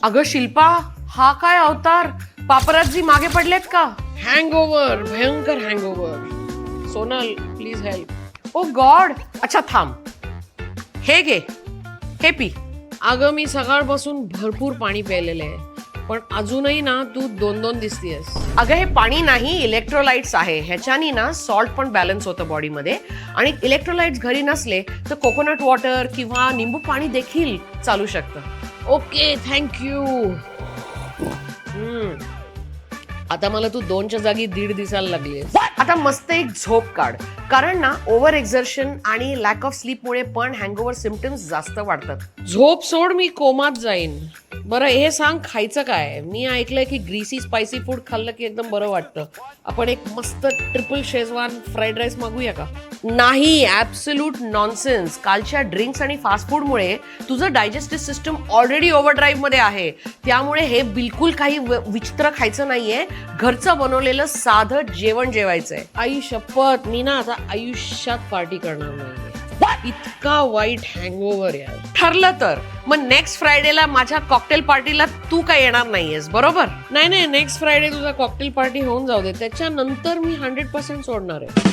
अगं शिल्पा, हा काय अवतार? पापराजी मागे पडलेत का? हँगओव्हर, भयंकर hangover. Sonal please help. O God. अच्छा थांब, हे घे, हे पी. अगं मी सकाळपासून भरपूर पाणी प्यायलेलं आहे, पण अजूनही ना तू 2-2 दिसतीयस. अगं हे पाणी नाही, इलेक्ट्रोलाइट्स आहे. ह्याच्यानी ना सॉल्ट पण बॅलन्स होतं बॉडीमध्ये. आणि इलेक्ट्रोलाइट्स घरी नसले तर कोकोनट वॉटर किंवा निंबू पाणी देखील चालू शकतं. Okay thank you. आता मला तू 2च्या जागी 1.5 दिसायला लागली. आता मस्त एक झोप काढ, कारण ना ओव्हर एक्झर्शन आणि लॅक ऑफ स्लीपमुळे पण हँगओव्हर सिम्पटम्स जास्त वाढतात. झोप सोड, मी कोमात जाईन. बरं हे सांग, खायचं काय? मी ऐकलंय की ग्रीसी स्पायसी फूड खाल्लं की एकदम बरं वाटतं. आपण एक मस्त ट्रिपल शेजवान फ्राईड राईस मागूया का? नाही, ॲब्सोल्यूट नॉनसेन्स. कालच्या ड्रिंक्स आणि फास्ट फूडमुळे तुझं डायजेस्टिव्ह सिस्टम ऑलरेडी ओव्हरड्राईव्ह मध्ये आहे. त्यामुळे हे बिलकुल काही विचित्र खायचं नाहीये. घरचं बनवलेलं साधं जेवण जेवायचंय. आई शपथ, मी ना आता आयुष्यात पार्टी करणार नाही. इतका वाईट हँगओव्हर यार. ठरलं तर मग नेक्स्ट फ्रायडेला माझ्या कॉकटेल पार्टीला तू काय येणार नाहीयेस, बरोबर? नाही, नेक्स्ट फ्रायडे तुझा कॉकटेल पार्टी होऊन जाऊ दे, त्याच्यानंतर मी 100% सोडणार आहे.